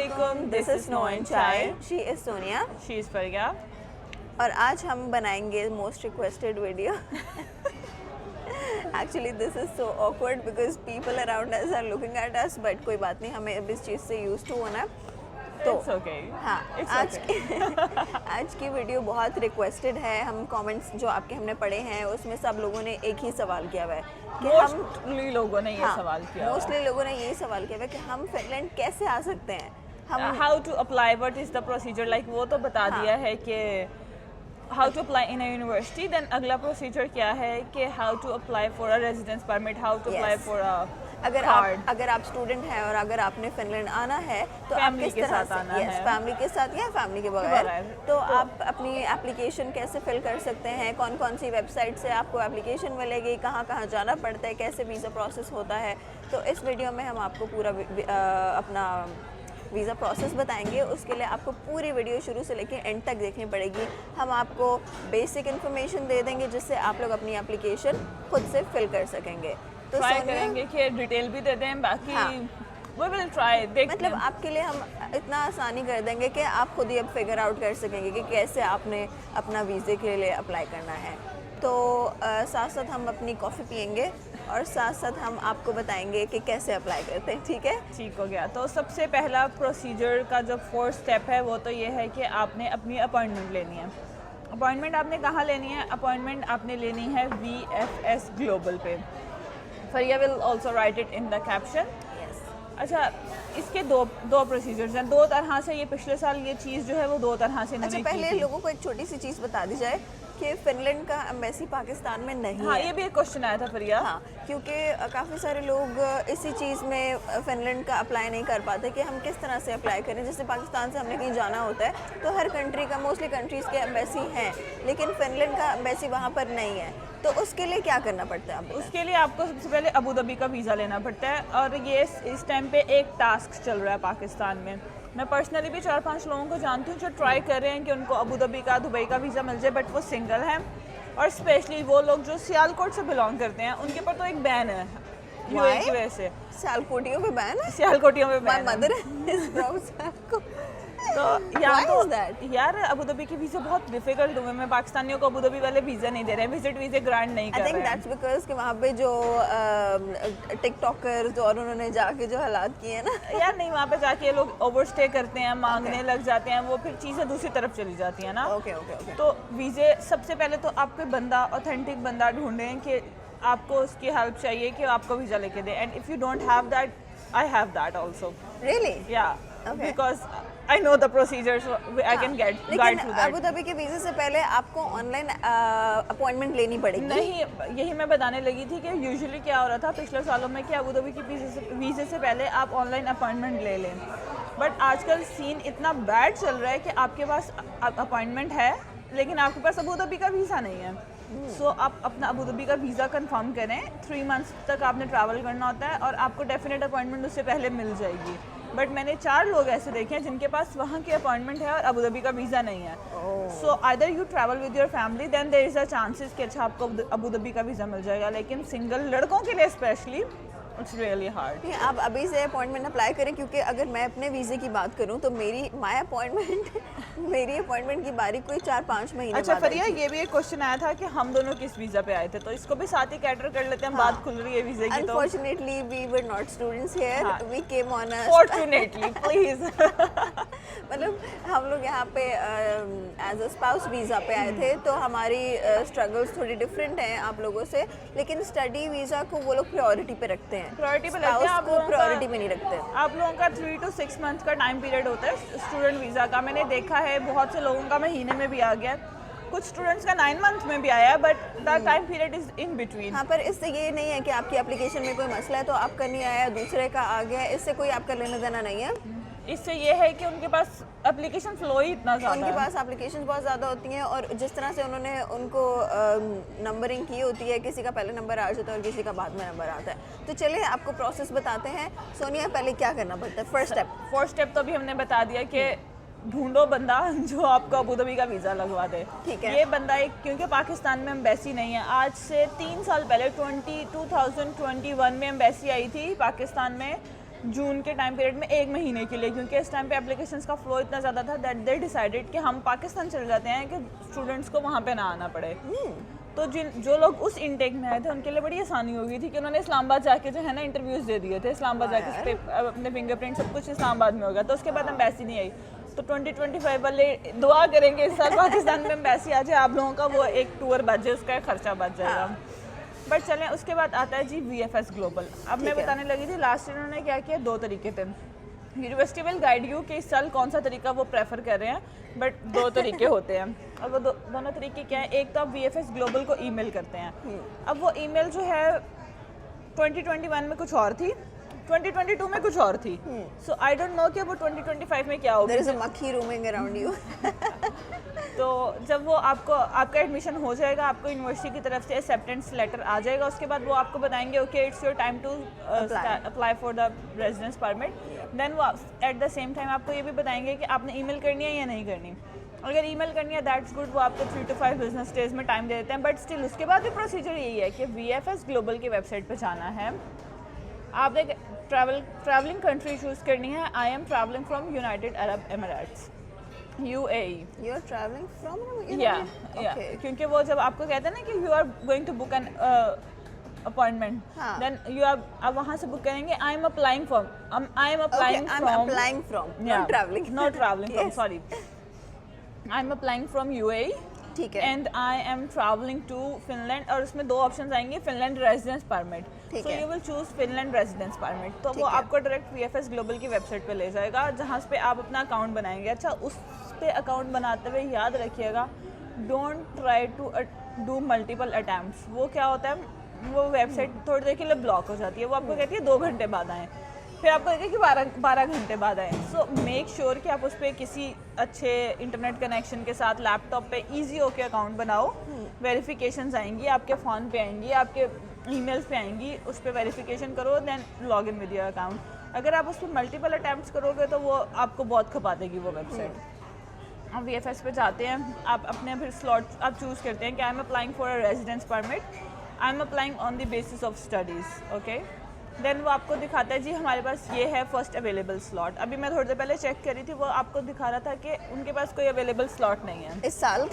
Assalamualaikum, this is Snow and Chai. She is Sonia. She is Farya. और आज हम बनाएंगे most requested video. Actually this is so awkward because people around us are looking at us, but कोई बात नहीं, हमें अब इस चीज़ से used to होना. तो It's okay. हाँ, It's आज okay. आज की वीडियो बहुत रिक्वेस्टेड है. हम कमेंट्स जो आपके हमने पढ़े हैं उसमें सब लोगों ने एक ही सवाल किया हुआ है कि Mostly लोगों ने ये सवाल किया हुआ है. मोस्टली लोगों ने यही सवाल किया हुआ है कि हम फिनलैंड कैसे आ सकते हैं. हम How to apply? What is the procedure? Like वो तो बता दिया है कि how to apply in a university. Then अगला procedure क्या है कि how to apply for a residence permit, how to apply Yes. for a अगर आप स्टूडेंट हैं और अगर आपने फिनलैंड आना है तो आप Family किस के तरह साथ से आना है. फैमिली के साथ या फैमिली के बगैर, बगैर. तो आप अपनी एप्लीकेशन कैसे फिल कर सकते हैं, कौन कौन सी वेबसाइट से आपको एप्लीकेशन मिलेगी, कहाँ कहाँ जाना पड़ता है, कैसे वीज़ा प्रोसेस होता है. तो इस वीडियो में हम आपको पूरा अपना वीज़ा प्रोसेस बताएंगे. उसके लिए आपको पूरी वीडियो शुरू से लेकर एंड तक देखनी पड़ेगी. हम आपको बेसिक इन्फॉर्मेशन दे देंगे जिससे आप लोग अपनी एप्लीकेशन खुद से फिल कर सकेंगे. तो ट्राई सोनिया, करेंगे कि डिटेल भी दे दें. बाकी हाँ. we will try. देखते मतलब हैं. आपके लिए हम इतना आसानी कर देंगे कि आप खुद ही अब फिगर आउट कर सकेंगे कि कैसे आपने अपना वीज़े के लिए अप्लाई करना है. तो साथ साथ हम अपनी कॉफ़ी पियेंगे और साथ साथ हम आपको बताएंगे कि कैसे अप्लाई करते हैं. ठीक है. ठीक हो गया. तो सबसे पहला प्रोसीजर का जो फोर्थ स्टेप है वो तो ये है कि आपने अपनी अपॉइंटमेंट लेनी है. अपॉइंटमेंट आपने कहाँ लेनी है? अपॉइंटमेंट आपने लेनी है VFS ग्लोबल पे. Faria will also write it in the caption. अच्छा, इसके दो प्रोसीजर्स हैं. दो तरह से ये पिछले साल ये चीज़ जो है वो दो तरह से अच्छा, इन्होंने पहले की थी. लोगों को एक छोटी सी चीज़ बता दी जाए कि फिनलैंड का एम्बेसी पाकिस्तान में नहीं हाँ, है. ये भी एक क्वेश्चन आया था फरिया. हाँ, क्योंकि काफ़ी सारे लोग इसी चीज़ में फिनलैंड का अप्लाई नहीं कर पाते कि हम किस तरह से अप्लाई करें. जैसे पाकिस्तान से हमने कहीं जाना होता है तो हर कंट्री का, मोस्टली कंट्रीज़ के एम्बेसी हैं, लेकिन फिनलैंड का एम्बेसी वहाँ पर नहीं है. तो उसके लिए क्या करना पड़ता है? आप बताएं. उसके लिए आपको सबसे पहले अबू धाबी का वीज़ा लेना पड़ता है. और ये इस टाइम पे एक टास्क चल रहा है पाकिस्तान में. मैं पर्सनली भी 4-5 लोगों को जानती हूँ जो ट्राई कर रहे हैं कि उनको अबू धाबी का, दुबई का वीज़ा मिल जाए, बट वो सिंगल हैं. और स्पेशली वो लोग जो सियालकोट से बिलोंग करते हैं उनके पर तो एक बैन है यूएई की वजह से. सियालकोटियों पे बैन है. सियालकोटियों में माय बैन है. Mother is from Sialkot. तो यहाँ तो यार अबू धाबी के वीज़े बहुत डिफिकल्ट हुए. मैं पाकिस्तानियों को अबू धाबी वाले वीज़ा नहीं दे रहे हैं, विजिट वीज़े ग्रांट नहीं कर आई रहे थिंक हैं. दैट्स बिकॉज कि वहाँ पे जो टिकटॉकर्स और उन्होंने जाके जो हालात किए हैं ना. यार नहीं, वहाँ पे जाके ये लोग ओवरस्टे करते हैं, मांगने लग जाते हैं, वो फिर चीज़ें दूसरी तरफ चली जाती हैं ना. Okay okay okay. तो वीज़े सबसे पहले तो आप कोई बंदा, ऑथेंटिक बंदा ढूंढें कि आपको उसकी हेल्प चाहिए कि आपको वीज़ा लेके दे. And if you don't have that, I have that also. Really? Yeah Okay. Because I know the procedures, I can get guide लेकिन थ्रू अबू दैट. धाबी के वीज़े से पहले आपको ऑनलाइन अपॉइंटमेंट लेनी पड़ेगी. नहीं, यही मैं बताने लगी थी कि यूजुअली क्या हो रहा था पिछले सालों में कि अबू धाबी की वीज़े से पहले आप ऑनलाइन अपॉइंटमेंट ले लें. बट आजकल सीन इतना बैड चल रहा है कि आपके पास अपॉइंटमेंट है लेकिन आपके पास अबू धाबी का वीज़ा नहीं है. सो आप अपना अबू धाबी का वीज़ा कंफर्म करें. 3 मंथ्स तक आपने ट्रैवल करना होता है और आपको डेफिनेट अपॉइंटमेंट उससे पहले मिल जाएगी. बट मैंने 4 लोग ऐसे देखे हैं जिनके पास वहाँ की अपॉइंटमेंट है और अबू धाबी का वीज़ा नहीं है. So either you travel with your family, then there is a chances कि अच्छा आपको अबू धाबी का वीज़ा मिल जाएगा. लेकिन सिंगल लड़कों के लिए स्पेशली इट्स रियली हार्ड. नहीं, आप अभी से अपॉइंटमेंट अप्लाई करें, क्योंकि अगर मैं अपने वीज़े की बात करूं तो मेरी अपॉइंटमेंट की बारी कोई 4-5 महीने अच्छा बाद आई फरिया, थी. ये भी एक क्वेश्चन आया था कि हम दोनों किस वीज़ा पे आए थे, तो इसको भी साथ ही कैटर कर लेते हैं. बात खुल रही है वीज़े की. तो Unfortunately, we were not students here. हाँ. We came on a fortunately please. मतलब हम लोग यहाँ पे एज अ स्पाउस वीज़ा पे आए थे, तो हमारी स्ट्रगल्स थोड़ी डिफरेंट हैं आप लोगों से. लेकिन स्टडी वीज़ा को वो लोग प्रायोरिटी पे रखते हैं. प्रायोरिटी पे लगते हैं. Spouse आप को लोगों का- प्रायोरिटी में नहीं रखते. आप लोगों का 3 to 6 मंथ का टाइम पीरियड होता है स्टूडेंट वीज़ा का. मैंने देखा है बहुत से लोगों का महीने में भी आ गया, कुछ स्टूडेंट्स का 9 मंथ में भी आया है, but the time period is in between. हाँ, पर इससे ये नहीं है कि आपकी एप्लीकेशन में कोई मसला है तो आपका नहीं आया, दूसरे का आ गया. इससे कोई आपका लेना देना नहीं है. इससे ये है कि उनके पास एप्लीकेशन फ्लो ही इतना ज़्यादा उनके है. पास एप्लीकेशन बहुत ज़्यादा होती हैं और जिस तरह से उन्होंने उनको नंबरिंग की होती है, किसी का पहले नंबर आ जाता है और किसी का बाद में नंबर आता है. तो चलिए आपको प्रोसेस बताते हैं. सोनिया, पहले क्या करना पड़ता है? फर्स्ट स्टेप तो अभी हमने बता दिया कि ढूंढो बंदा जो आपको अबू धाबी का वीज़ा लगवा दे. ठीक है. ये बंदा एक, क्योंकि पाकिस्तान में एम्बेसी नहीं है. आज से 3 साल पहले 2021 में एम्बेसी आई थी पाकिस्तान में, जून के टाइम पीरियड में 1 महीने के लिए, क्योंकि इस टाइम पे एप्लीकेशंस का फ्लो इतना ज़्यादा था दैट दे डिसाइडेड कि हम पाकिस्तान चले जाते हैं कि स्टूडेंट्स को वहाँ पे ना आना पड़े। तो जो लोग उस इनटेक में आए थे उनके लिए बड़ी आसानी हो गई थी कि उन्होंने इस्लामाबाद जाके जो है ना इंटरव्यूज़ दे दिए थे, इस्लामाबाद जाके अपने फिंगरप्रिंट सब कुछ इस्लामाबाद में हो गया। तो उसके बाद एम्बेसी नहीं आई। तो 2025 वाले दुआ करेंगे इस साल पाकिस्तान में एम्बेसी आ जाए, आप लोगों का वो एक टूर बच जाए, उसका खर्चा बच जाएगा। बट चलें, उसके बाद आता है जी VFS ग्लोबल। अब मैं बताने लगी थी लास्ट ईयर उन्होंने क्या किया, 2 तरीके थे। यूनिवर्सिटी विल गाइड यू कि इस साल कौन सा तरीका वो प्रेफर कर रहे हैं, बट 2 तरीके होते हैं। और वो दोनों तरीके क्या है, एक तो आप VFS ग्लोबल को ईमेल करते हैं। अब वो ईमेल जो है 2021 में कुछ और थी, 2022 में कुछ और थी। सो आई डोंट नो कि वो 2025 में क्या होगा। There is a monkey roaming around you. तो जब वो आपका एडमिशन हो जाएगा, आपको यूनिवर्सिटी की तरफ से एक्सेप्टेंस लेटर आ जाएगा, उसके बाद वो आपको बताएंगे okay it's your time to apply for the residence permit. Then वो एट द सेम टाइम आपको ये भी बताएंगे कि आपने ईमेल करनी है या नहीं करनी। अगर ईमेल करनी है दैट्स गुड, वो आपको 3 to 5 बिजनेस डेज में टाइम दे देते हैं। बट स्टिल उसके बाद भी प्रोसीजर यही है कि VFS ग्लोबल की वेबसाइट पर जाना है, आपने ट्रैवलिंग कंट्री चूज़ करनी है। आई am travelling from United Arab Emirates UAE। You're traveling from Yeah. क्योंकि वो जब आपको कहते हैं ना कि you are going to book an appointment, then you are आप वहाँ से बुक करेंगे I am applying from not traveling from sorry I am applying from UAE। ठीक है। And I am travelling to Finland, और उसमें 2 ऑप्शंस आएंगे, Finland residence permit. ठीक सो है। You will choose Finland residence permit. तो वो ठीक है। आपको डायरेक्ट VFS ग्लोबल की वेबसाइट पे ले जाएगा, जहाँ पे आप अपना अकाउंट बनाएंगे। अच्छा, उस पे अकाउंट बनाते हुए याद रखिएगा don't try to do multiple attempts. वो क्या होता है, वो वेबसाइट थोड़ी देर के लिए ब्लॉक हो जाती है। वो आपको कहती है 2 घंटे बाद आएँ, फिर आपको कहती है कि 12 घंटे बाद आए। सो मेक श्योर कि आप उस पर किसी अच्छे इंटरनेट कनेक्शन के साथ लैपटॉप पे इजी होके अकाउंट बनाओ। वेरिफिकेशंस आएंगी, आपके फ़ोन पे आएंगी, आपके ईमेल्स पे आएंगी, उस पर वेरिफिकेशन करो, then log in with your account. अगर आप उस पर मल्टीपल अटैम्प्ट्स करोगे तो वो आपको बहुत खपा देगी वो वेबसाइट। आप VFS पे जाते हैं, आप अपने फिर स्लॉट आप चूज़ करते हैं कि I am applying for a residence permit, I am applying on the basis of studies. Okay, then वो आपको दिखाता है जी हमारे पास ये है फर्स्ट अवेलेबल स्लॉट। अभी मैं थोड़ी देर पहले चेक करी थी, वो आपको दिखा रहा था कि उनके पास कोई अवेलेबल स्लॉट नहीं है इस साल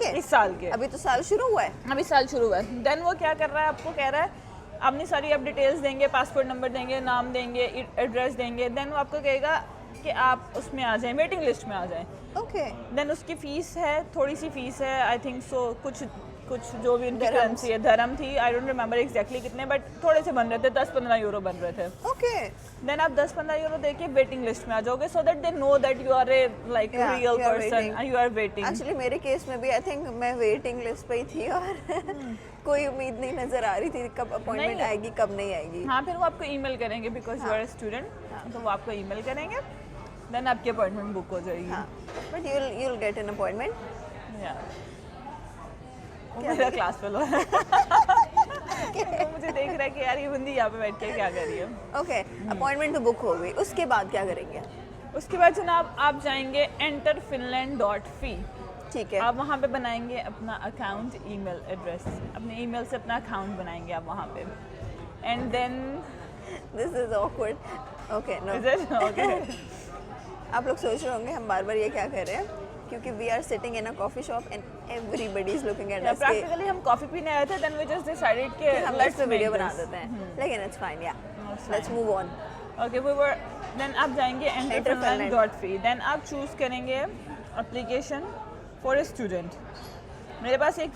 के। अभी तो साल शुरू हुआ है। अभी साल शुरू हुआ है। देन वो क्या कर रहा है, आपको कह रहा है अपनी सारी आप डिटेल्स देंगे, पासपोर्ट नंबर देंगे, नाम देंगे, एड्रेस देंगे। देन वो आपको कहेगा कि आप उसमें आ जाएं, वेटिंग लिस्ट में आ जाएं। ओके। देन उसकी फ़ीस है, थोड़ी सी फ़ीस है, आई थिंक सो कुछ जो भी उनकी करेंसी है, धर्म थी, आई डोंट रिमेंबर एग्जैक्टली कितने, बट थोड़े से बन रहे थे, 10-15 यूरो बन रहे थे। ओके। देन आप 10-15 यूरो देके वेटिंग लिस्ट में आ जाओगे, so that they know that you are a like real person and you are waiting. Actually मेरे केस में भी आई थिंक मैं वेटिंग लिस्ट पे ही थी और कोई उम्मीद नहीं नजर आ रही थी कब अपॉइंटमेंट आएगी कब नहीं आएगी। हाँ, फिर वो आपको ईमेल करेंगे because you are a student, तो वो आपको ईमेल करेंगे, देन आपकी अपॉइंटमेंट बुक हो जाएगी। But you will get an appointment. या मेरा क्लास फेलो है तो मुझे देख रहा है कि यार ये बंदी यहाँ पे बैठ के क्या कर रही है। ओके, अपॉइंटमेंट तो बुक हो गई, उसके बाद क्या करेंगे? उसके बाद जनाब आप जाएंगे enterfinland.fi। ठीक है। आप वहाँ पे बनाएंगे अपना अकाउंट, ईमेल एड्रेस, अपने ईमेल से अपना अकाउंट बनाएंगे आप वहाँ पे, and then this is awkward. Okay, no okay. आप लोग सोच रहे होंगे हम बार बार ये क्या कर रहे हैं, क्योंकि we are sitting in a coffee shop and everybody is looking at us. Practically हम कॉफी पीने आए थे, देन वी जस्ट डिसाइडेड कि हम लेट्स वीडियो बना देते हैं, लेकिन इट्स फाइन। या let's move on. Okay, we were then आप जाएंगे enterfinland.fi, देन आप चूज करेंगे एप्लीकेशन फॉर ए स्टूडेंट। मेरे पास एक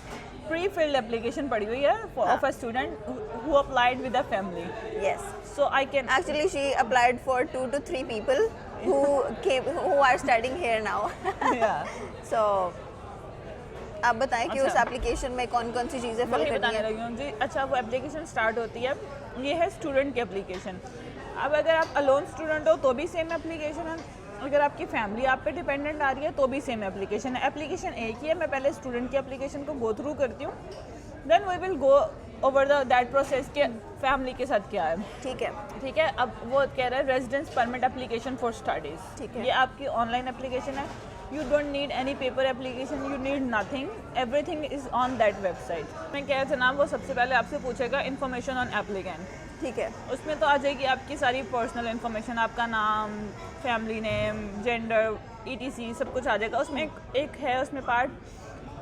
प्री फिल्ड एप्लीकेशन पड़ी हुई है of a student who applied with a family. Yes, so I can actually she applied for 2 to 3 people who are studying here now. So आप बताएं कि उस application में कौन कौन सी चीज़ें फिल करनी है। लगी हूँ जी। अच्छा, वो एप्लीकेशन स्टार्ट होती है, ये है स्टूडेंट की एप्लीकेशन। अब अगर आप अलोन स्टूडेंट हो तो भी सेम एप्लीकेशन है, अगर आपकी फैमिली आप पे डिपेंडेंट आ रही है तो भी सेम एप्लीकेशन है। एप्लीकेशन एक ही है। मैं पहले स्टूडेंट की एप्लीकेशन को गो थ्रू करती हूँ, then we will go over that process के फैमिली के साथ क्या है। ठीक है। ठीक है। अब वो कह रहा है residence permit application for studies. ठीक है। ये आपकी ऑनलाइन एप्लीकेशन है। You don't need any paper application, you need nothing. Everything is on that website. मैं क्या जनाब वो सबसे पहले आपसे पूछेगा information on applicant. ठीक है, उसमें तो आ जाएगी आपकी सारी पर्सनल इन्फॉर्मेशन, आपका नाम, फैमिली नेम, जेंडर, ETC सब कुछ आ जाएगा. उसमें एक है उसमें पार्ट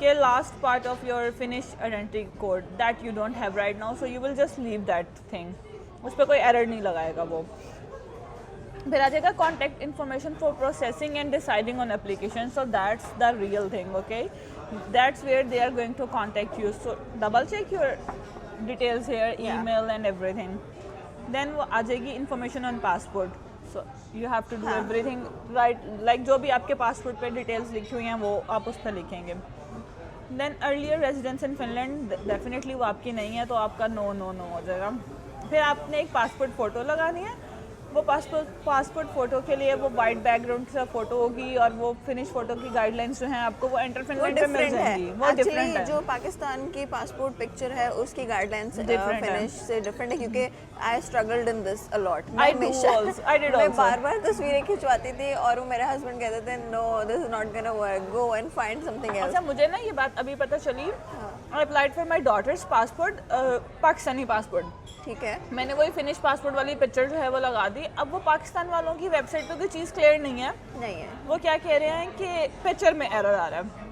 के last part of your finish identity code that you don't have right now, so you will just leave that thing. उस पर कोई एरर नहीं लगाएगा वो. फिर आ जाएगा contact information for processing and deciding on application. So that's the real thing. Okay, that's where they are going to contact you. So double check your details here, email and everything. Then वो आ जाएगी information on passport. So you have to do everything right, like जो भी आपके passport पे details लिखी हुई हैं वो आप उस पर लिखेंगे. Then earlier residence in Finland, definitely वो आपकी नहीं है तो आपका नो हो जाएगा. फिर आपने एक पासपोर्ट फ़ोटो लगानी है. वो पासपोर्ट फ़ोटो के लिए वो वाइट बैकग्राउंड से फ़ोटो होगी और वो फिनिश फ़ोटो की गाइडलाइंस जो हैं आपको वो एंटर फिनलैंड पे मिल जाएंगी. वो डिफरेंट है. जो पाकिस्तान की पासपोर्ट पिक्चर है उसकी गाइडलाइंस फिनिश से डिफरेंट है, क्योंकि आई struggled in this a lot. मैं बार-बार तस्वीरें खिंचवाती थी और वो मेरे हस्बैंड कहते थे no this is not gonna work, go and find something else. अच्छा, मुझे ना ये बात अभी पता चली. I applied for my daughter's passport, Pakistani passport. ठीक है, मैंने वही फिनिश पासपोर्ट वाली पिक्चर जो है वो लगा दी. अब वो पाकिस्तान वालों की वेबसाइट पे कोई चीज़ क्लियर नहीं है. वो क्या कह रहे हैं कि पिक्चर में एरर आ रहा है.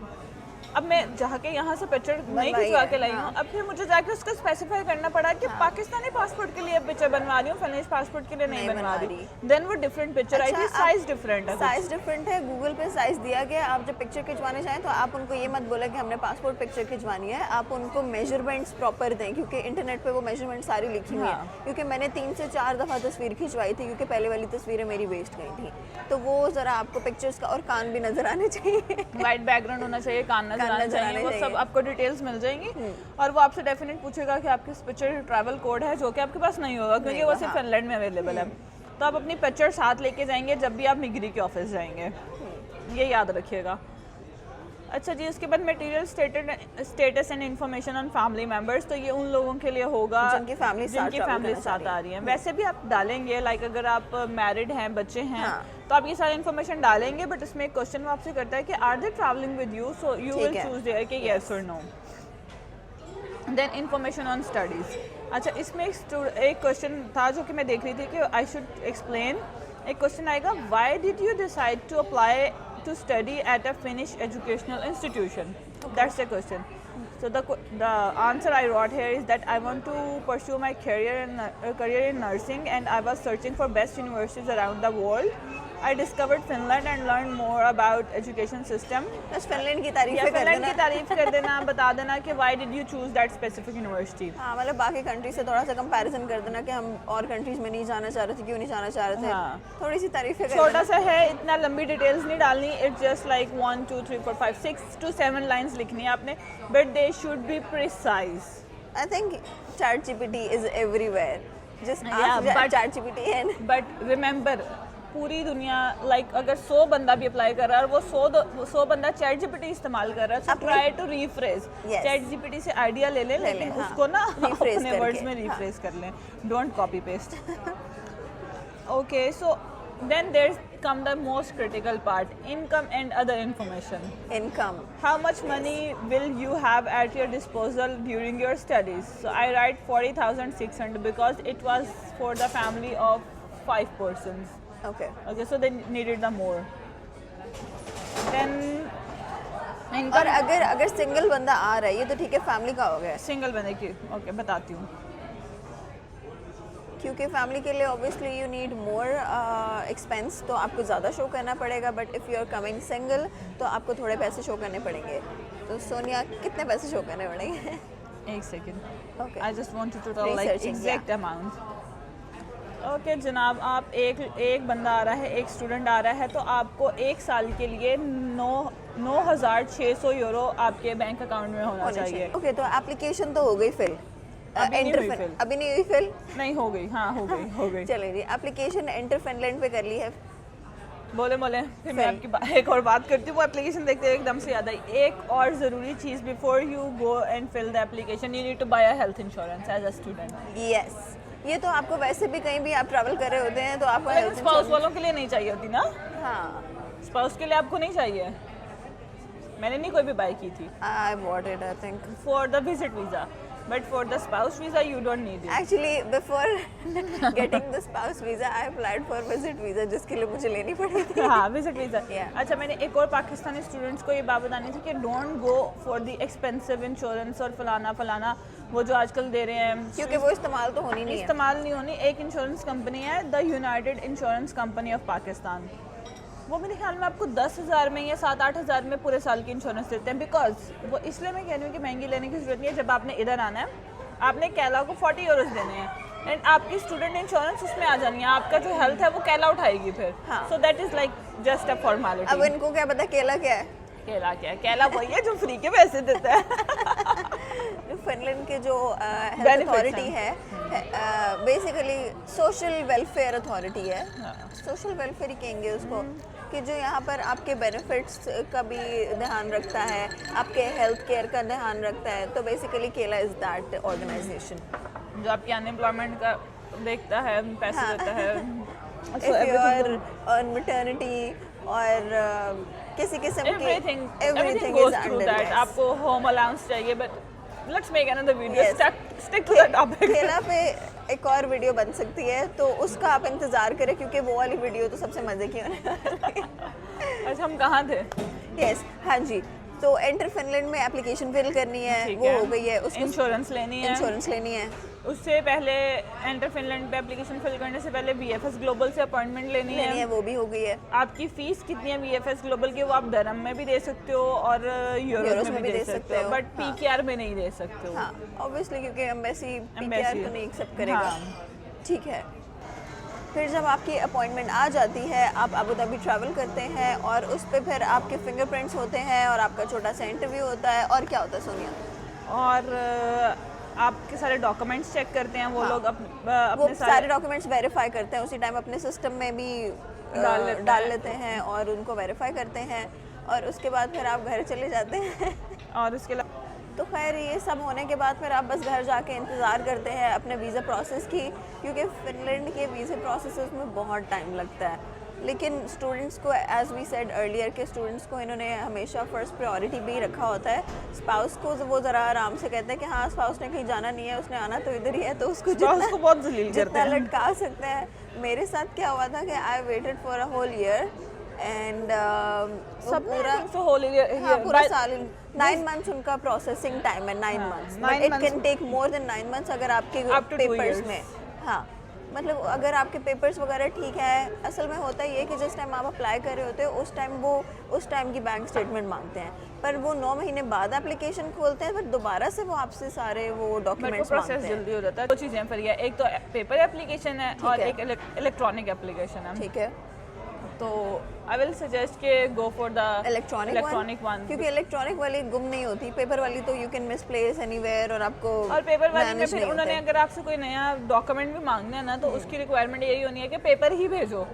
अब मैं जाके यहाँ से पिक्चर नहीं खिंचवा के लाई हूँ. अब फिर मुझे जाके उसको स्पेसिफाई करना पड़ा कि पाकिस्तानी पासपोर्ट के लिए पिक्चर बनवा रही हूँ, फिनिश पासपोर्ट के लिए नहीं बनवा रही. देन वो डिफरेंट पिक्चर आई थी. साइज डिफरेंट है. साइज डिफरेंट है. गूगल पे साइज दिया गया. आप जब पिक्चर खिंचवाने जाएं तो आप उनको ये मत बोले कि हमने पासपोर्ट पिक्चर खिंचवानी है. आप उनको मेजरमेंट्स प्रॉपर दें, क्योंकि इंटरनेट पे वो मेजरमेंट सारी लिखी हुई है. क्योंकि मैंने 3 से 4 दफ़ा तस्वीर खिंचवाई थी, क्योंकि पहले वाली तस्वीरें मेरी वेस्ट गई थी. तो वो ज़रा आपको पिक्चर्स का और कान भी नजर आने चाहिए. वाइट बैकग्राउंड होना चाहिए, कान नजर आने चाहिए. वो सब आपको डिटेल्स मिल जाएंगी. और वो आपसे डेफिनेट पूछेगा कि आपके पिक्चर ट्रैवल कोड है, जो कि आपके पास नहीं होगा क्योंकि वो सिर्फ फिनलैंड में अवेलेबल है. तो आप अपनी पिक्चर साथ लेके जाएंगे जब भी आप मिग्री के ऑफिस जाएंगे. ये याद रखिएगा. अच्छा जी, उसके बाद material status and information on family members. तो ये उन लोगों के लिए होगा जिनकी फैमिली साथ आ रही है. वैसे भी आप डालेंगे, लाइक अगर आप मैरिड हैं, बच्चे हैं, तो आप ये सारी इन्फॉर्मेशन डालेंगे. बट इसमें एक क्वेश्चन वो आपसे करता है कि are they travelling with you, so you will choose there कि येस और no. Then information on studies. अच्छा, इसमें एक क्वेश्चन था जो कि मैं देख रही थी कि आई शुड एक्सप्लेन. एक क्वेश्चन आएगा, why did you decide to apply to study at a Finnish educational institution? That's the question. So the answer I wrote here is that I want to pursue my career in nursing, and I was searching for best universities around the world. I discovered Finland and learned more about education system. बस Finland की तारीफ कर देना, बता देना कि why did you choose that specific university. हाँ, मतलब बाकी कंट्री से थोड़ा सा कंपैरिजन कर देना कि हम और कंट्रीज में नहीं जाना चाह रहे थे, क्यों नहीं जाना चाह रहे थे. थोड़ी सी तारीफें कर देना. छोटा सा है, इतना लंबी डिटेल्स नहीं डालनी. It's just like 1 2 3 4 5 6 to 7 lines लिखनी है आपने, but they should be precise. I think ChatGPT is everywhere. Just ask ChatGPT and but remember, पूरी दुनिया लाइक अगर 100 बंदा भी अप्लाई कर रहा है और वो 100 बंदा ChatGPT इस्तेमाल कर रहा है, so try to rephrase. ChatGPT से आइडिया ले लें, लेकिन उसको ना अपने वर्ड्स में रीफ्रेज कर लें. Don't copy paste. Okay, so then there come the most critical part, income and other information. Income. How much money will you have at your disposal during your studies? So I write 40,600 because it was for the family of 5 persons. Okay, so they needed the more. Then income. और अगर single बंदा आ रहा है, ये तो ठीक है, family का हो गया. सिंगल बंदे की ओके, बताती हूँ. क्योंकि फैमिली के लिए obviously you need more expense, तो आपको ज़्यादा शो करना पड़ेगा. But if you are coming single तो आपको थोड़े पैसे शो करने पड़ेंगे. तो सोनिया, कितने पैसे शो करने पड़ेंगे? एक second. Okay, I just want to tell like exact amount. Okay जनाब, आप एक बंदा आ रहा है, एक स्टूडेंट आ रहा है, तो आपको 1 साल के लिए 9,600 यूरो आपके बैंक अकाउंट में होना चाहिए. ओके, तो एप्लीकेशन तो हो गई फिल. अभी नहीं हुई फिल? नहीं, हो गई. हाँ, हो गई. चलिए जी, एप्लीकेशन एंटर फिनलैंड पे कर ली है. बोले फिर मैं आपकी एक और बात करती हूँ. वो एप्लीकेशन देखते हुए एकदम से याद आई एक और ज़रूरी चीज़. Before you go and fill the application, you need to buy a health insurance as a student. Yes, ये तो आपको वैसे भी कहीं भी आप ट्रैवल कर रहे होते हैं तो आपको स्पाउस वालों के लिए नहीं चाहिए होती ना. हाँ, स्पाउस के लिए आपको नहीं चाहिए. मैंने नहीं कोई भी बाय की थी I bought it, I think. For the visit visa, but for the spouse visa you don't need it. Actually, before getting the spouse visa, I applied for visit visa, जिसके लिए मुझे लेनी पड़ी थी. हाँ, विजिट वीज़ा। Yeah. अच्छा, मैंने एक और पाकिस्तानी स्टूडेंट्स को ये बात बतानी थी कि don't go for the expensive insurance और फलाना फलाना वो जो आजकल दे रहे हैं, क्योंकि वो इस्तेमाल तो होनी नहीं है. इस्तेमाल नहीं होनी। एक इंश्योरेंस कंपनी है the United insurance company of Pakistan, वो मेरे ख्याल में आपको 10,000 में या 7-8 हज़ार में पूरे साल की इंश्योरेंस देते हैं। बिकॉज वो इसलिए मैं कह रही हूँ कि महंगी लेने की ज़रूरत नहीं है। जब आपने इधर आना है, आपने कैला को 40 यूरोस देने हैं एंड आपकी स्टूडेंट इंश्योरेंस उसमें आ जानी है, आपका जो हेल्थ है वो कैला उठाएगी फिर। हाँ। So that is like just a अब फॉर्मेलिटी। इनको क्या पता केला क्या है. कैला क्या है? कैला वही है जो फ्री के पैसे देता है। जो फिनलैंड के जो हेल्थ Benefits अथॉरिटी है, बेसिकली सोशल वेलफेयर अथॉरिटी है. सोशल वेलफेयर ही कहेंगे उसको, कि जो यहाँ पर आपके बेनिफिट्स का भी ध्यान रखता है, आपके हेल्थ केयर का ध्यान रखता है. तो बेसिकली केला इज दैट ऑर्गेनाइजेशन जो आपकी अनएम्प्लॉयमेंट का देखता है, पैसे हाँ. देता है। If you are on maternity और किसी किस्म की everything goes through that. आपको होम अलाउंस चाहिए, but let's make another video, stick to the topic. केला पे एक और वीडियो बन सकती है, तो उसका आप इंतजार करें, क्योंकि वो वाली वीडियो तो सबसे मजे की होने वाली है. अच्छा, हम कहाँ थे? यस, हाँ जी. तो एंटर फिनलैंड में एप्लीकेशन फिल करनी है, ठीक वो है. हो गई है. उसको इंश्योरेंस लेनी है। इंश्योरेंस लेनी है. उससे पहले एंटर फिनलैंड पे एप्लीकेशन फिल करने से पहले बीएफएस ग्लोबल से अपॉइंटमेंट लेनी है। वो भी हो गई है. आपकी फीस कितनी है बीएफएस ग्लोबल की, वो आप दरम में भी दे सकते हो और यूरोस में भी दे सकते हो, बट पीकेआर में नहीं दे सकते हो। हाँ, ऑब्वियसली, क्योंकि एम्बेसी पीकेआर Embassy. तो नहीं एक्सेप्ट करेगा. हाँ। ठीक है. फिर जब आपकी अपॉइंटमेंट आ जाती है, आप अबू धाबी ट्रैवल करते हैं और उस पर फिर आपके फिंगरप्रिंट्स होते हैं और आपका छोटा सा इंटरव्यू होता है. और क्या होता है सोनिया? और आपके सारे डॉक्यूमेंट्स चेक करते हैं वो लोग, वो अपने सारे डॉक्यूमेंट्स वेरीफाई करते हैं, उसी टाइम अपने सिस्टम में भी डाल लेते हैं और उनको वेरीफाई करते हैं, और उसके बाद फिर आप घर चले जाते हैं. और उसके अलावा तो खैर, ये सब होने के बाद फिर आप बस घर जाके इंतज़ार करते हैं अपने वीज़ा प्रोसेस की, क्योंकि फिनलैंड के वीज़ा प्रोसेस में बहुत टाइम लगता है. लेकिन स्टूडेंट्स को, एज वी सेड अर्लियर, के स्टूडेंट्स को इन्होंने हमेशा फर्स्ट प्रायोरिटी भी रखा होता है. स्पाउस को वो ज़रा आराम से कहते हैं कि हाँ, स्पाउस ने कहीं जाना नहीं है, उसने आना तो इधर ही है, तो उसको उसको बहुत जलील करते जितना हैं। लटका सकते हैं. मेरे साथ क्या हुआ था कि I waited for a whole year and सब पूरा हाँ, पूरा साल 9 मंथ्स उनका प्रोसेसिंग टाइम है. 9 months, but it can take more than 9 months अगर आपके Up to 2 पेपर्स years. में, हाँ, मतलब अगर आपके पेपर्स वगैरह ठीक है. असल में होता ये है कि जिस टाइम आप अप्लाई कर रहे होते हो उस टाइम की बैंक स्टेटमेंट मांगते हैं, पर वो 9 महीने बाद एप्लीकेशन खोलते हैं, फिर दोबारा से वो आपसे सारे वो डॉक्यूमेंट्स मांगते प्रोसेस हैं. जल्दी हो जाता है। दो चीज़ें फिर ये, एक तो पेपर एप्लीकेशन है और है. एक इलेक्ट्रॉनिक एप्लीकेशन है। ठीक है. तो आई विल सजेस्ट के go for the electronic one, क्योंकि इलेक्ट्रॉनिक वाली गुम नहीं होती. पेपर वाली तो यू कैन मिसप्लेस एनीवेयर और आपको और पेपर वाली में manage फिर नहीं उन्होंने होते. अगर आपसे कोई नया डॉक्यूमेंट भी मांगना है ना, तो उसकी रिक्वायरमेंट यही होनी है कि पेपर ही भेजो।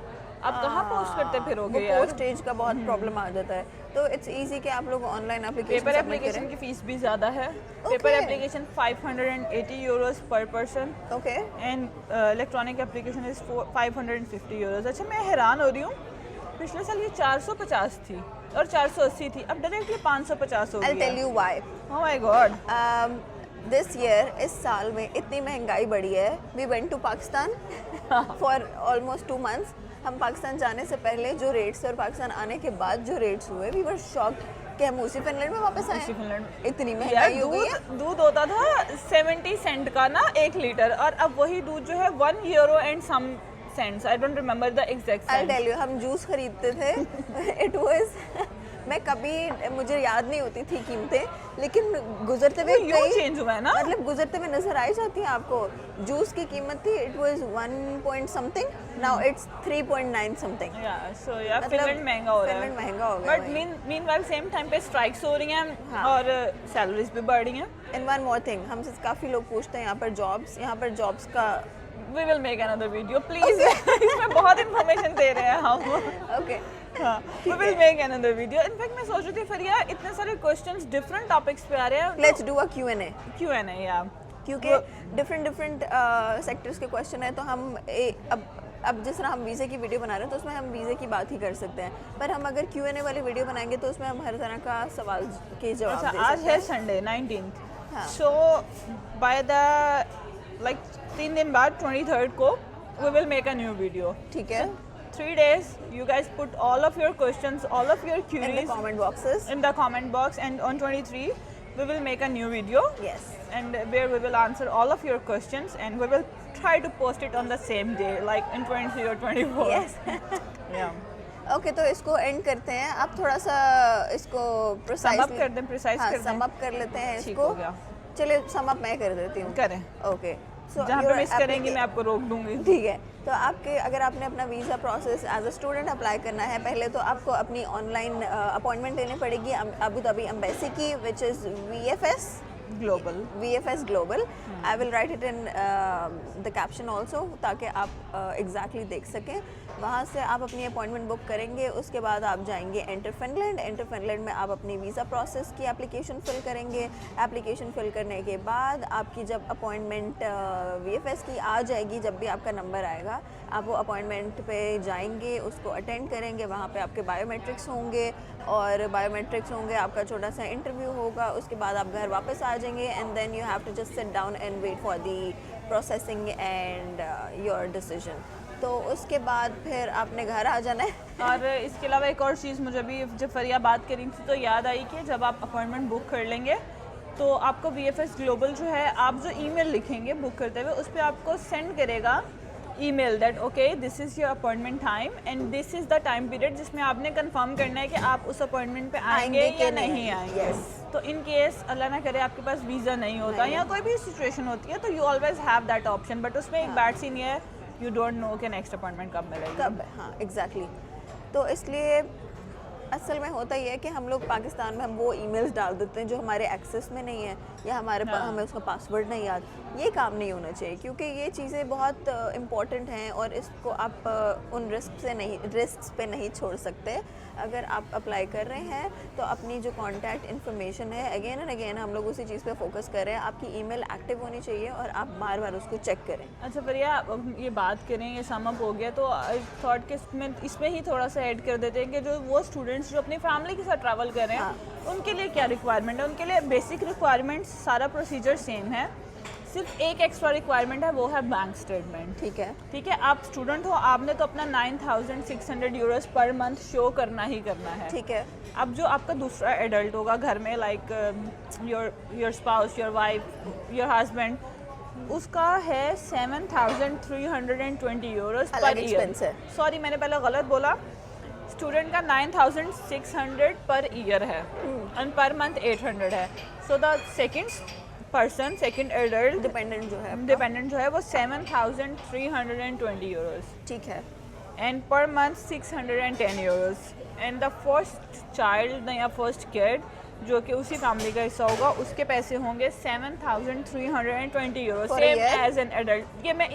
आप कहाँ पोस्ट करते फिरोगे वो यार? पोस्टेज का बहुत प्रॉब्लम आ जाता है. तो इट्स इजी कि आप लोग ऑनलाइन एप्लीकेशन पेपर एप्लीकेशन की फीस भी ज़्यादा है। पेपर एप्लीकेशन 580 यूरोस पर person okay. And electronic application is 550 Euros. अच्छा, मैं हैरान हो रही हूँ, पिछले साल ये 450 थी और 480 थी, अब डायरेक्ट ये 550 हो गई I tell you why. Oh my god. This year, इस साल में इतनी महंगाई बढ़ी है. We went to Pakistan for almost 2 months. हम पाकिस्तान जाने से पहले जो रेट्स और पाकिस्तान आने के बाद जो रेट्स हुए, वी वर शॉक्ड कि हम उसी फिनलैंड में वापस आए. फिनलैंड इतनी महंगाई हो गई है. दूध होता था 70 सेंट का ना 1 लीटर, और अब वही दूध जो है 1 euro and some cents. I don't remember the exact I'll tell you, हम जूस खरीदते थे. इट वाज मैं कभी, मुझे याद नहीं होती थी कीमतें, लेकिन गुजरते हुए यूं चेंज हुआ है ना, मतलब गुजरते हुए नजर आई जाती है आपको. जूस की कीमत थी, it was 1 point something, now it's 3.9 something. So यार फिनलैंड महंगा हो रहा है. फिनलैंड महंगा हो गया. बट मीनवाइल सेम टाइम पे स्ट्राइक्स हो रही हैं. हाँ. और सैलरीज भी बढ़ रही हैं. एंड वन मोर थिंग, हमसे काफ़ी लोग पूछते हैं यहाँ पर जॉब्स का. We will make another video please. इसमें बहुत इंफॉर्मेशन दे रहे हैं हम. ओके. हाँ, we will make another video. In fact, मैं सोच रही थी फरिया, इतने सारे questions different topics पे आ रहे हैं. Let's do a Q&A. Q&A, yeah. क्योंकि डिफरेंट सेक्टर्स के क्वेश्चन है, तो हम अब अब जिस तरह हम वीज़े की वीडियो बना रहे हैं तो उसमें हम वीज़े की बात ही कर सकते हैं, पर हम अगर Q&A वाली वीडियो बनाएंगे तो उसमें हम हर तरह का सवाल के जवाब अच्छा दे आज सकते है हैं। संडे 19th, हाँ। सो बाय द लाइक 3 दिन बाद 23rd को we will make a new video. ठीक है, 3 days you guys put all of your questions, all of your in the queries comment boxes. in the comment box, and on 23 we will make a new video yes, and where we will answer all of your questions and we will try to post it on the same day like in 23 or 24. Yes. Yeah. Okay, तो इसको and करते हैं। आप थोड़ा सा इसको Sum precise up कर दें, precise हाँ, कर दें। सम अप कर लेते हैं ठीक इसको। हो गया। चलिए सम अप मैं कर देती हूँ। करें, ओके, सो जहाँ पे मिस करेंगी मैं आपको रोक दूंगी। ठीक है, तो आपके अगर आपने अपना visa process as a student apply करना है, पहले तो आपको अपनी ऑनलाइन अपॉइंटमेंट लेनी पड़ेगी अबू धाबी एम्बेसी की, which is VFS Global. I will write it in the caption also ताकि आप एग्जैक्टली देख सकें। वहाँ से आप अपनी अपॉइंटमेंट बुक करेंगे, उसके बाद आप जाएंगे एंटर फिनलैंड में आप अपनी वीज़ा प्रोसेस की एप्लीकेशन फ़िल करेंगे। एप्लीकेशन फ़िल करने के बाद आपकी जब अपॉइंटमेंट VFS की आ जाएगी, जब भी आपका नंबर आएगा आप वो अपॉइंटमेंट पे जाएंगे, उसको अटेंड करेंगे। वहाँ पे आपके बायोमेट्रिक्स होंगे आपका छोटा सा इंटरव्यू होगा, उसके बाद आप घर वापस आ जाएंगे and then you have to just sit down and wait for the processing and your decision. तो उसके बाद फिर आपने घर आ जाना है। और इसके अलावा एक और चीज़ मुझे भी जब फरिया बात करी थी तो याद आई कि जब आप अपॉइंटमेंट बुक कर लेंगे तो आपको VFS ग्लोबल जो है, आप जो ईमेल लिखेंगे बुक करते हुए उस पर आपको सेंड करेगा email that okay this is your appointment time and this is the time period जिसमें आपने कंफर्म करना है कि आप उस अपॉइंटमेंट पे आएंगे या नहीं आएंगे। Yes. तो इन केस अल्लाह ना करे आपके पास वीज़ा नहीं होता या कोई भी सिचुएशन होती है तो you always have that option, but उसमें एक बैड सीन ये है यू डोंट नो कि नेक्स्ट अपॉइंटमेंट कब मिलेगी। कब, हाँ एग्जैक्टली। तो इसलिए असल में होता ही है कि हम लोग पाकिस्तान में हम वो ईमेल्स डाल देते हैं जो हमारे एक्सेस में नहीं है या हमें उसका पासवर्ड नहीं याद। ये काम नहीं होना चाहिए क्योंकि ये चीज़ें बहुत इम्पॉर्टेंट हैं और इसको आप उन रिस्क पे नहीं छोड़ सकते। अगर आप अप्लाई कर रहे हैं तो अपनी जो कॉन्टैक्ट इन्फॉर्मेशन है अगेन एंड अगेन हम लोग उसी चीज़ पे फोकस कर रहे हैं। आपकी ईमेल एक्टिव होनी चाहिए और आप बार बार उसको चेक करें। अच्छा प्रिया, अब ये बात करें, ये सम अप हो गया तो आई थॉट कि इसमें ही थोड़ा सा ऐड कर देते हैं कि जो वो स्टूडेंट्स जो अपनी फैमिली के साथ ट्रैवल कर रहे हैं उनके लिए क्या रिक्वायरमेंट है। उनके लिए बेसिक रिक्वायरमेंट्स सारा प्रोसीजर सेम है, सिर्फ एक एक्स्ट्रा रिक्वायरमेंट है, वो है बैंक स्टेटमेंट। ठीक है, आप स्टूडेंट हो, आपने तो अपना 9,600 यूरोस पर मंथ शो करना ही करना है। ठीक है। अब जो आपका दूसरा एडल्ट होगा घर में, like your spouse, your wife, your husband, उसका है 7,320 यूरोस पर ईयर। सॉरी मैंने पहले गलत बोला, स्टूडेंट का 9,600 पर ईयर है एंड पर मंथ 800 है। So the second adult dependent जो है वो 7,320 यूरोस। ठीक है। And per month 610 Euros. And the first child या फर्स्ट किड जो कि उसी फैमिली का हिस्सा होगा उसके पैसे होंगे 7,320 euros, same as an adult. ये मैं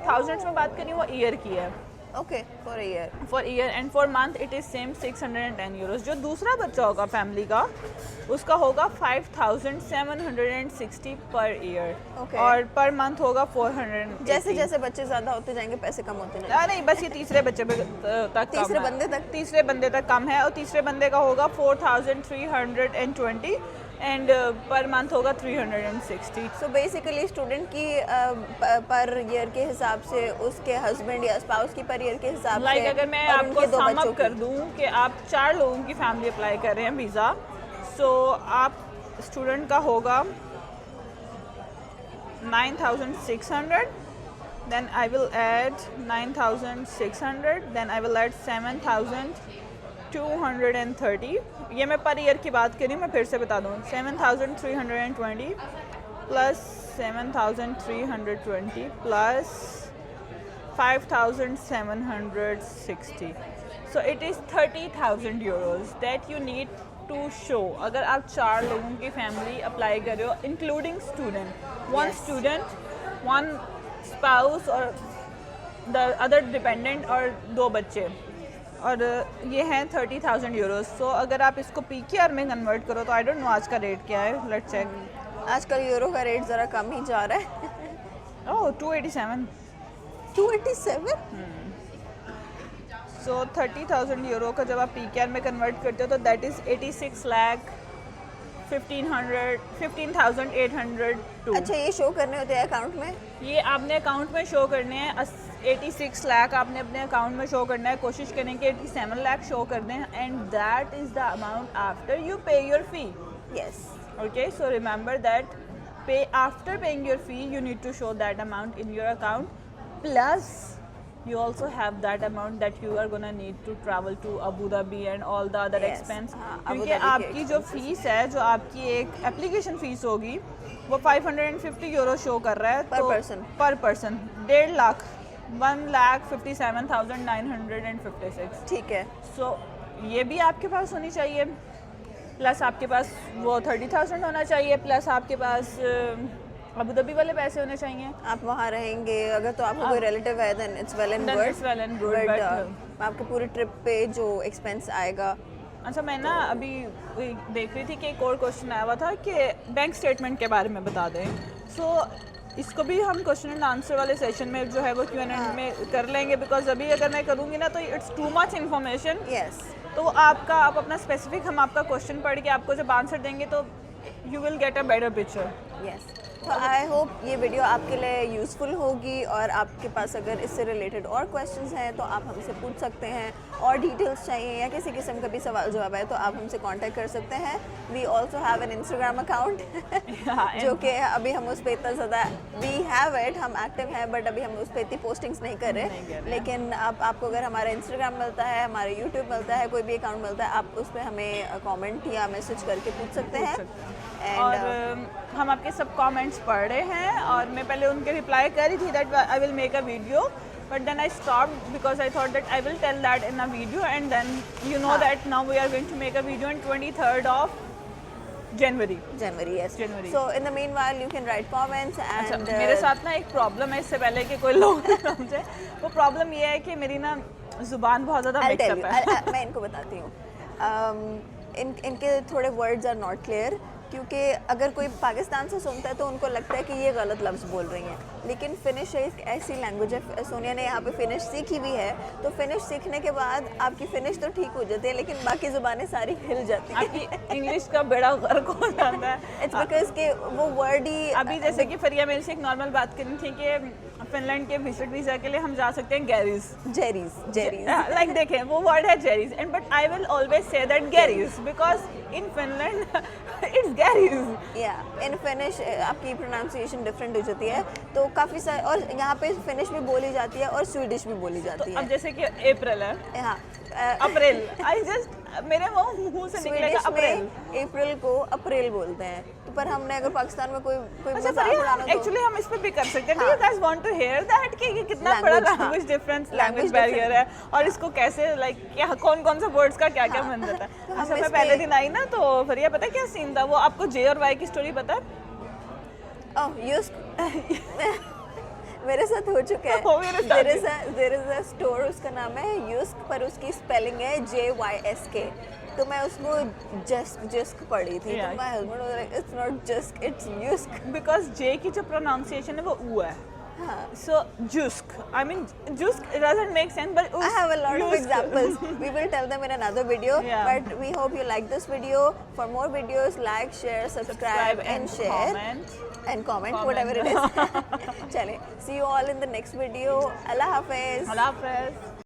थाउजेंड्स में बात कर रही हूँ वो ईयर की है। Okay, for year and for month it is same 610 Euros. जो दूसरा बच्चा होगा फैमिली का उसका होगा 5,760 पर ईयर। और पर मंथ होगा 400। जैसे जैसे बच्चे ज्यादा होते जाएंगे पैसे कम होते जाएंगे। नहीं, बस ये तीसरे बच्चे तक तीसरे बंदे तक कम है और तीसरे बंदे का होगा 4,320 एंड पर मंथ होगा 360। सो बेसिकली स्टूडेंट की पर ईयर के हिसाब से उसके हस्बैंड या स्पाउस की पर ईयर के हिसाब से, अगर मैं आपको सम अप कर दूं कि आप 4 लोगों की फैमिली अप्लाई कर रहे हैं वीज़ा, सो आप स्टूडेंट का होगा 9,600, then I will add 9,600, then I will add 7,230। ये मैं पर ईयर की बात करी, मैं फिर से बता दूँ 7,320 plus 7,320 plus 5,760, so it is 30,000 euros that you need to show अगर आप 4 लोगों की फैमिली अप्लाई कर रहे हो including student, one student, one spouse और द अदर डिपेंडेंट और 2 बच्चे, और ये हैं 30,000 यूरोस। सो अगर आप इसको PKR में कन्वर्ट करो तो आई डोंट नो आज का रेट क्या है, लेट्स चेक। आजकल यूरो का रेट ज़रा कम ही जा रहा है। ओह 287। 287? सो 30,000 यूरो का जब आप पीकेआर में कन्वर्ट करते हो तो दैट इज़ 86,15,802। अच्छा, ये शो करने होते हैं अकाउंट में? ये आपने अकाउंट में शो करने हैं। 86 लाख आपने अपने अकाउंट में शो करना है। कोशिश करें कि 87 लाख शो कर दें and that is the amount after you pay your fee. Yes. Okay, so remember that after paying your fee, you need to show that amount in your account. Plus, you also have that amount that you are gonna need to travel to Abu Dhabi and all the other Yes, expense. हाँ, Abu क्योंकि Dhabi के आपकी जो fees है, जो आपकी एक application fees होगी, वो 550 यूरो शो कर रहा है Per तो person. पर पर्सन 1.5 लाख 1,57,956। ठीक है। सो ये भी आपके पास होनी चाहिए, प्लस आपके पास वो 30,000 होना चाहिए, प्लस आपके पास अबू धाबी वाले पैसे होने चाहिए। आप वहाँ रहेंगे अगर तो आपका कोई रिलेटिव है then it's well and Then good, it's well and good, but but- आपके पूरे ट्रिप पे जो एक्सपेंस आएगा। अच्छा, मैं ना अभी देख रही थी कि एक और क्वेश्चन आया हुआ था कि बैंक स्टेटमेंट के बारे में बता दें। सो इसको भी हम क्वेश्चन एंड आंसर वाले सेशन में जो है वो Q&A में कर लेंगे, बिकॉज अभी अगर मैं करूँगी ना तो it's too much information. Yes. तो आप अपना स्पेसिफिक हम आपका क्वेश्चन पढ़ के आपको जब आंसर देंगे तो you will get a better picture. Yes. तो आई होप ये वीडियो आपके लिए यूज़फुल होगी और आपके पास अगर इससे रिलेटेड और क्वेश्चंस हैं तो आप हमसे पूछ सकते हैं, और डिटेल्स चाहिए या किसी किस्म का भी सवाल जवाब है तो आप हमसे कांटेक्ट कर सकते हैं। We also have an Instagram account जो कि अभी हम उस पर इतना ज़्यादा वी हैव इट, हम एक्टिव हैं बट अभी हम उस पर इतनी पोस्टिंग्स नहीं कर रहे। लेकिन आपको अगर हमारा इंस्टाग्राम मिलता है, हमारा यूट्यूब मिलता है, कोई भी अकाउंट मिलता है, आप उस पर हमें कॉमेंट या मैसेज करके पूछ सकते हैं। और हम आपके सब कमेंट्स पढ़ रहे हैं और मैं पहले उनके रिप्लाई कर रही थी that I will make a video, but then I stopped because I thought that I will tell that in a video and then you know that now we are going to make a video on 23rd of January, yes. January. So in the meanwhile you can write comments and अच्छा, मेरे साथ ना एक problem है, इससे पहले कि कोई लोग समझे, वो प्रॉब्लम ये है कि मेरी ना जुबान बहुत ज़्यादा I'll tell मिक्सअप you. है। मैं इनको बताती हूँ। इनके थोड़े वर्ड्स आर नॉट क्लियर, क्योंकि अगर कोई पाकिस्तान से सुनता है तो उनको लगता है कि ये गलत लफ्ज़ बोल रही हैं, लेकिन फिनिश एक ऐसी लैंग्वेज है, सोनिया ने यहाँ पे फिनिश सीखी भी है, तो फिनिश सीखने के बाद आपकी फिनिश तो ठीक हो जाती है लेकिन बाकी ज़ुबानें सारी हिल जाती हैं। आपकी इंग्लिश का बेड़ा गर्क हो जाता है। इट्स बिकॉज के वो वर्ड ही अभी जैसे कि फरिया मेरे से एक नॉर्मल बात करनी थी कि फिनलैंड के विजिट वीज़ा के लिए हम जा सकते हैं गैरीज। जेरीज लाइक देखें वो वर्ड है Jerry's and but I will always say that Gary's because in Finland it's Gary's. या इन फिनिश आपकी प्रोनाउंसिएशन डिफरेंट हो जाती है, तो काफ़ी सारे, और यहाँ पे फिनिश भी बोली जाती है और स्वीडिश भी बोली जाती है। अब जैसे कि अप्रैल है, हाँ, अप्रैल, आई जस्ट मेरे मुंह से निकलेगा अप्रैल। अप्रैल को अप्रैल बोलते हैं, तो पर हमने अगर पाकिस्तान में कोई अच्छा मजाक उड़ाना तो एक्चुअली हम इस पे भी कर सकते हैं। Do you guys want to hear that कि ये कितना बड़ा Language, हाँ। Language difference, language Language barrier है और इसको कैसे लाइक क्या कौन-कौन सा वर्ड्स का क्या-क्या बन जाता है। तो हम अच्छा, इस मैं पे- पहले दिन आई ना तो फरिया पता है क्या सीन था, वो आपको जे और वाई की स्टोरी पता है? ओह यूज मेरे साथ हो चुका है। हो मेरे साथ देयर इज अ स्टोर, उसका नाम है यूस्क, पर उसकी स्पेलिंग है JYSK, तो मैं उसको जस्क पढ़ी थी, Yeah. तो my husband was like it's not jusk, it's yusk. Because J की जो प्रोनाउंसिएशन है वो ऊ है। हाँ, So jusk, I mean jusk, it doesn't make sense, but I have a lot of jusk. examples. We will tell them in another video. Yeah. But we hope you like this video. For more videos, like, share, subscribe, and share. comment. And comment, whatever it is. Chale. See you all in the next video. Allah Hafiz. Allah Hafiz.